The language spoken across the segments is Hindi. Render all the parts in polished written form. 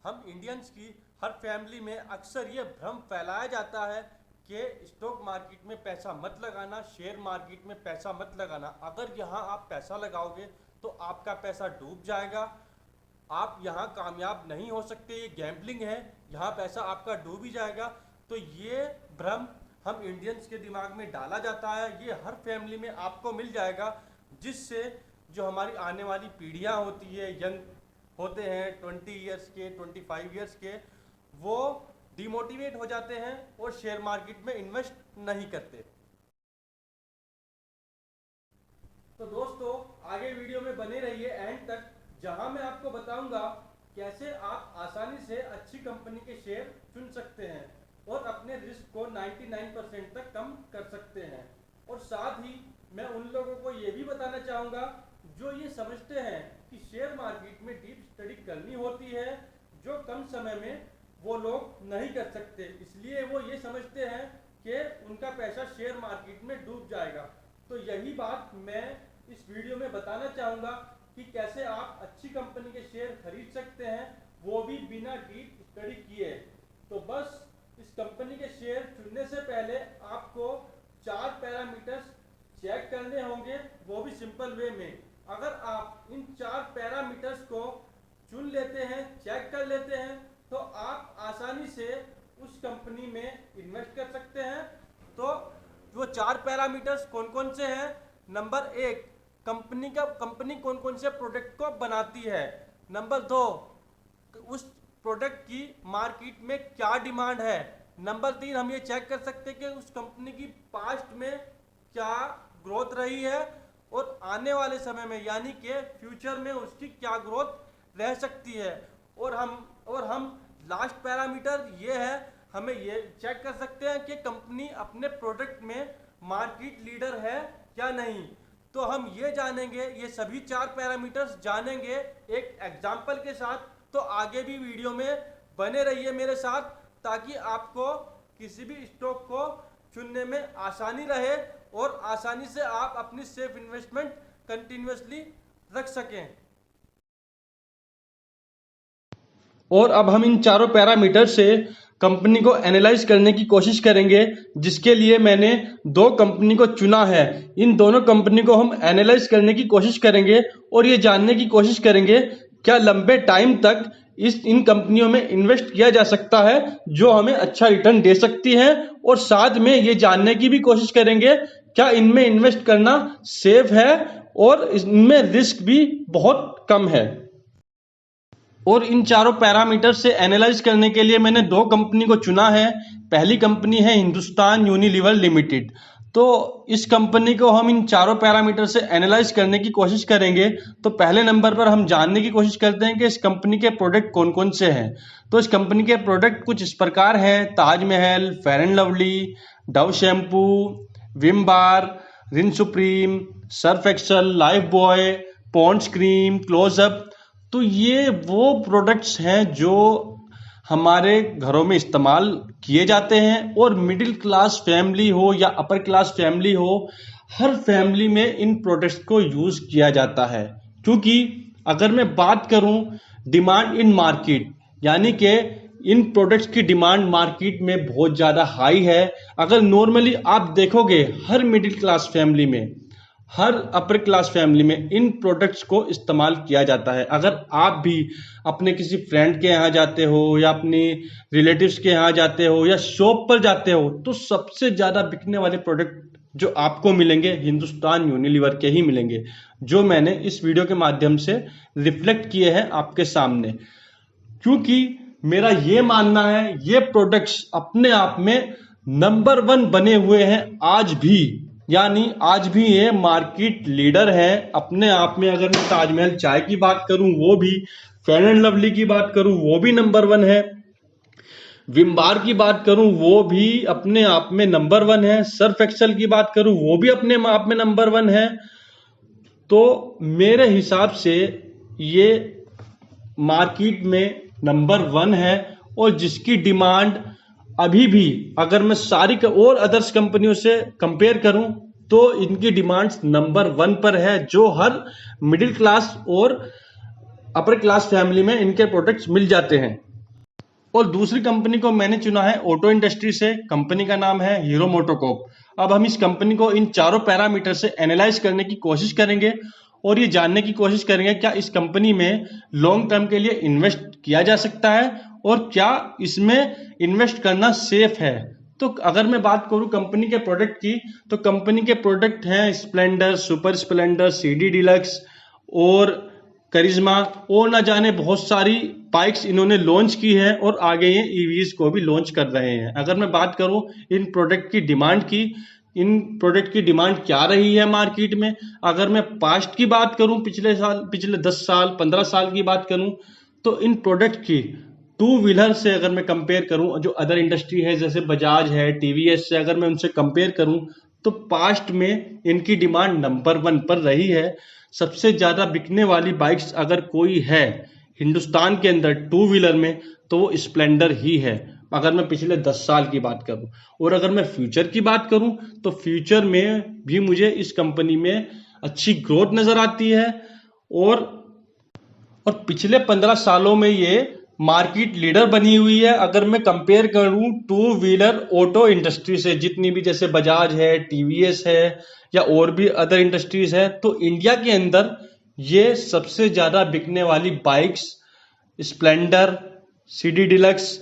हम इंडियंस की हर फैमिली में अक्सर ये भ्रम फैलाया जाता है कि स्टॉक मार्केट में पैसा मत लगाना, शेयर मार्केट में पैसा मत लगाना। अगर यहाँ आप पैसा लगाओगे तो आपका पैसा डूब जाएगा, आप यहाँ कामयाब नहीं हो सकते, ये गैम्बलिंग है, यहाँ पैसा आपका डूब ही जाएगा। तो ये भ्रम हम इंडियंस के दिमाग में डाला जाता है, ये हर फैमिली में आपको मिल जाएगा, जिससे जो हमारी आने वाली पीढ़ियाँ होती है, यंग होते हैं 20 ईयर्स के, 25 ईयर्स के, वो डिमोटिवेट हो जाते हैं और शेयर मार्केट में इन्वेस्ट नहीं करते। तो दोस्तों आगे वीडियो में बने रहिए एंड तक, जहां मैं आपको बताऊंगा कैसे आप आसानी से अच्छी कंपनी के शेयर चुन सकते हैं और अपने रिस्क को 99% तक कम कर सकते हैं। और साथ ही मैं उन लोगों को ये भी बताना चाहूँगा जो ये समझते हैं कि शेयर मार्केट में डीप स्टडी करनी होती है, जो कम समय में वो लोग नहीं कर सकते, इसलिए वो ये समझते हैं कि उनका पैसा शेयर मार्केट में डूब जाएगा। तो यही बात मैं इस वीडियो में बताना चाहूँगा कि कैसे आप अच्छी कंपनी के शेयर खरीद सकते हैं, वो भी बिना डीप स्टडी किए। तो बस इस कंपनी के शेयर चुनने से पहले आपको 4 पैरामीटर्स चेक करने होंगे, वो भी सिंपल वे में। अगर आप इन 4 पैरामीटर्स को चुन लेते हैं, चेक कर लेते हैं, तो आप आसानी से उस कंपनी में इन्वेस्ट कर सकते हैं। तो वो 4 पैरामीटर्स कौन कौन से हैं? नंबर 1, कंपनी कौन कौन से प्रोडक्ट को बनाती है। नंबर 2, उस प्रोडक्ट की मार्केट में क्या डिमांड है। नंबर 3, हम ये चेक कर सकते हैं कि उस कंपनी की पास्ट में क्या ग्रोथ रही है और आने वाले समय में यानी कि फ्यूचर में उसकी क्या ग्रोथ रह सकती है। और हम लास्ट पैरामीटर ये है, हमें ये चेक कर सकते हैं कि कंपनी अपने प्रोडक्ट में मार्केट लीडर है क्या नहीं। तो हम ये जानेंगे, ये सभी 4 पैरामीटर्स जानेंगे एक एग्जाम्पल के साथ। तो आगे भी वीडियो में बने रहिए मेरे साथ, ताकि आपको किसी भी स्टॉक को चुनने में आसानी रहे और आसानी से आप अपनी सेफ इन्वेस्टमेंट कंटिन्यूअसली रख सकें। और अब हम इन चारों पैरामीटर से कंपनी को एनालाइज करने की कोशिश करेंगे, जिसके लिए मैंने 2 कंपनी को चुना है। इन दोनों कंपनी को हम एनालाइज करने की कोशिश करेंगे और ये जानने की कोशिश करेंगे क्या लंबे टाइम तक इन कंपनियों में इन्वेस्ट किया जा सकता है जो हमें अच्छा रिटर्न दे सकती है। और साथ में ये जानने की भी कोशिश करेंगे क्या इनमें इन्वेस्ट करना सेफ है और इनमें रिस्क भी बहुत कम है। और इन चारों पैरामीटर से एनालाइज करने के लिए मैंने 2 कंपनी को चुना है। पहली कंपनी है हिंदुस्तान यूनिलीवर लिमिटेड। तो इस कंपनी को हम इन चारों पैरामीटर से एनालाइज करने की कोशिश करेंगे। तो पहले नंबर पर हम जानने की कोशिश करते हैं कि इस कंपनी के प्रोडक्ट कौन कौन से हैं। तो इस कंपनी के प्रोडक्ट कुछ इस प्रकार हैं: Taj Mahal, Fair and Lovely, Dove shampoo, Vim bar, Rin Supreme, Surf Excel, Lifebuoy, Pond's cream, Closeup. तो ये वो प्रोडक्ट्स हैं जो हमारे घरों में इस्तेमाल किए जाते हैं और मिडिल क्लास फैमिली हो या अपर क्लास फैमिली हो, हर फैमिली में इन प्रोडक्ट्स को यूज किया जाता है। क्योंकि अगर मैं बात करूं डिमांड इन मार्केट, यानी कि इन प्रोडक्ट्स की डिमांड मार्केट में बहुत ज़्यादा हाई है। अगर नॉर्मली आप देखोगे हर मिडिल क्लास फैमिली में, हर अपर क्लास फैमिली में इन प्रोडक्ट्स को इस्तेमाल किया जाता है। अगर आप भी अपने किसी फ्रेंड के यहाँ जाते हो या अपने रिलेटिव्स के यहाँ जाते हो या शॉप पर जाते हो, तो सबसे ज़्यादा बिकने वाले प्रोडक्ट जो आपको मिलेंगे हिंदुस्तान यूनिलीवर के ही मिलेंगे, जो मैंने इस वीडियो के माध्यम से रिफ्लेक्ट किए हैं आपके सामने। क्योंकि मेरा ये मानना है ये प्रोडक्ट्स अपने आप में नंबर 1 बने हुए हैं आज भी, यानी आज भी ये मार्केट लीडर है अपने आप में। अगर मैं ताजमहल चाय की बात करूं वो भी, फेयर एंड लवली की बात करूं वो भी नंबर 1 है, विम बार की बात करूं वो भी अपने आप में नंबर 1 है, सर्फ एक्सल की बात करूं वो भी अपने आप में नंबर 1 है। तो मेरे हिसाब से ये मार्केट में नंबर 1 है और जिसकी डिमांड अभी भी, अगर मैं सारी और अदर्स कंपनियों से कंपेयर करूं तो इनकी डिमांड्स नंबर 1 पर है, जो हर मिडिल क्लास और अपर क्लास फैमिली में इनके प्रोडक्ट्स मिल जाते हैं। और दूसरी कंपनी को मैंने चुना है ऑटो इंडस्ट्री से। कंपनी का नाम है हीरो मोटोकॉर्प। अब हम इस कंपनी को इन चारों पैरामीटर से एनालाइज करने की कोशिश करेंगे और ये जानने की कोशिश करेंगे क्या इस कंपनी में लॉन्ग टर्म के लिए इन्वेस्ट किया जा सकता है और क्या इसमें इन्वेस्ट करना सेफ है। तो अगर मैं बात करूं कंपनी के प्रोडक्ट की, तो कंपनी के प्रोडक्ट हैं Splendor, super Splendor, CD deluxe और करिश्मा और ना जाने बहुत सारी बाइक्स इन्होंने लॉन्च की है और आगे ये ईवीज को भी लॉन्च कर रहे हैं। अगर मैं बात करूं इन प्रोडक्ट की डिमांड की, इन प्रोडक्ट की डिमांड क्या रही है मार्केट में, अगर मैं पास्ट की बात करूं, पिछले 10 साल 15 साल की बात करूं, तो इन प्रोडक्ट की टू व्हीलर से अगर मैं कंपेयर करूं, जो अदर इंडस्ट्री है जैसे बजाज है, टीवीएस से अगर मैं उनसे कंपेयर करूं, तो पास्ट में इनकी डिमांड नंबर 1 पर रही है। सबसे ज्यादा बिकने वाली बाइक्स अगर कोई है हिंदुस्तान के अंदर टू व्हीलर में, तो वो स्प्लेंडर ही है, अगर मैं पिछले 10 साल की बात करूं। और अगर मैं फ्यूचर की बात करूं, तो फ्यूचर में भी मुझे इस कंपनी में अच्छी ग्रोथ नजर आती है और पिछले 15 सालों में ये मार्केट लीडर बनी हुई है। अगर मैं कंपेयर करूं टू व्हीलर ऑटो इंडस्ट्री से, जितनी भी जैसे बजाज है, टीवीएस है या और भी अदर इंडस्ट्रीज है, तो इंडिया के अंदर ये सबसे ज्यादा बिकने वाली bikes Splendor, CD deluxe,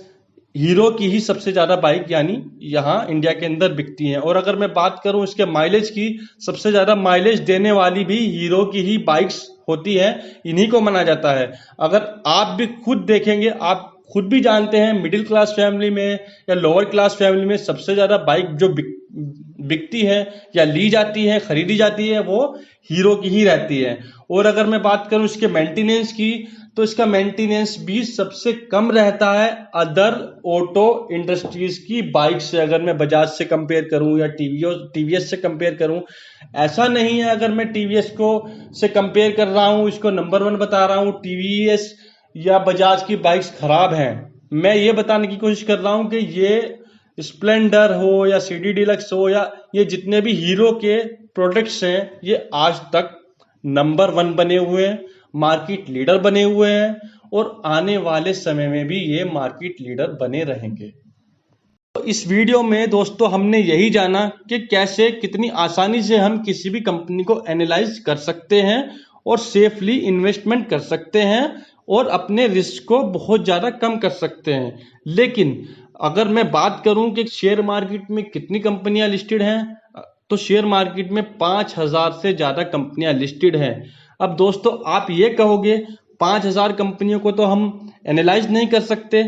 hero की ही सबसे ज्यादा बाइक यानी यहाँ इंडिया के अंदर बिकती हैं। और अगर मैं बात करूं इसके माइलेज की, सबसे ज्यादा माइलेज देने वाली भी हीरो की ही बाइक्स होती है, इन्हीं को माना जाता है। अगर आप भी खुद देखेंगे, आप खुद भी जानते हैं मिडिल क्लास फैमिली में या लोअर क्लास फैमिली में सबसे ज्यादा बाइक जो बिकती है या ली जाती है, खरीदी जाती है, वो हीरो की ही रहती है। और अगर मैं बात करूं इसके मेंटेनेंस की, तो इसका मेंटेनेंस भी सबसे कम रहता है अदर ऑटो इंडस्ट्रीज की बाइक से। अगर मैं बजाज से कंपेयर करूं या टीवीएस से कंपेयर करूं, ऐसा नहीं है अगर मैं टीवीएस को से कंपेयर कर रहा हूं, इसको नंबर 1 बता रहा हूं, टीवीएस या बजाज की बाइक्स खराब हैं। मैं ये बताने की कोशिश कर रहा हूं कि ये स्प्लेंडर हो या सीडी डिलक्स हो या ये जितने भी हीरो के प्रोडक्ट्स हैं, ये आज तक नंबर 1 बने हुए हैं, मार्केट लीडर बने हुए हैं और आने वाले समय में भी ये मार्केट लीडर बने रहेंगे। तो इस वीडियो में दोस्तों हमने यही जाना कि कैसे कितनी आसानी से हम किसी भी कंपनी को एनालाइज कर सकते हैं और सेफली इन्वेस्टमेंट कर सकते हैं और अपने रिस्क को बहुत ज़्यादा कम कर सकते हैं। लेकिन अगर मैं बात करूं कि शेयर मार्केट में कितनी कंपनियां लिस्टेड हैं, तो शेयर मार्केट में 5000 से ज़्यादा कंपनियां लिस्टेड हैं। अब दोस्तों आप ये कहोगे 5000 कंपनियों को तो हम एनालाइज नहीं कर सकते,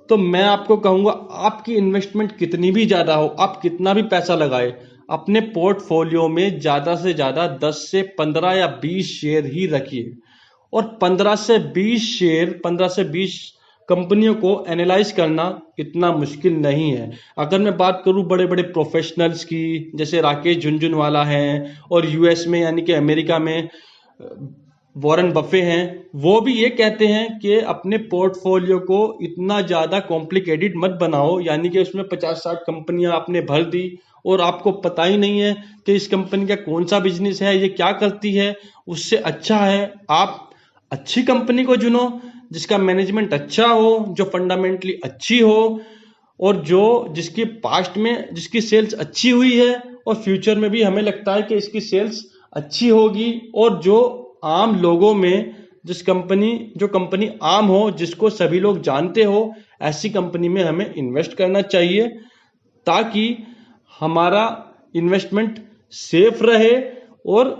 तो मैं आपको कहूंगा आपकी इन्वेस्टमेंट कितनी भी ज़्यादा हो, आप कितना भी पैसा लगाए, अपने पोर्टफोलियो में ज़्यादा से ज़्यादा 10 से 15 या 20 शेयर ही रखिए। और 15 से 20 कंपनियों को एनालाइज करना इतना मुश्किल नहीं है। अगर मैं बात करूं बड़े बड़े प्रोफेशनल्स की, जैसे राकेश झुनझुनवाला हैं और यूएस में यानी कि अमेरिका में वॉरेन बफे हैं, वो भी ये कहते हैं कि अपने पोर्टफोलियो को इतना ज़्यादा कॉम्प्लिकेटेड मत बनाओ, यानी कि उसमें 50-60 कंपनियां आपने भर दी और आपको पता ही नहीं है कि इस कंपनी का कौन सा बिजनेस है, ये क्या करती है। उससे अच्छा है आप अच्छी कंपनी को चुनो जिसका मैनेजमेंट अच्छा हो, जो फंडामेंटली अच्छी हो और जिसकी पास्ट में जिसकी सेल्स अच्छी हुई है और फ्यूचर में भी हमें लगता है कि इसकी सेल्स अच्छी होगी, और जो आम लोगों में जो कंपनी आम हो, जिसको सभी लोग जानते हो, ऐसी कंपनी में हमें इन्वेस्ट करना चाहिए ताकि हमारा इन्वेस्टमेंट सेफ रहे और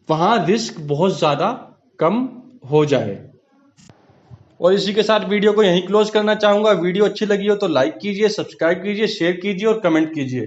वहां रिस्क बहुत ज्यादा कम हो जाए। और इसी के साथ वीडियो को यहीं क्लोज करना चाहूंगा। वीडियो अच्छी लगी हो तो लाइक कीजिए, सब्सक्राइब कीजिए, शेयर कीजिए और कमेंट कीजिए।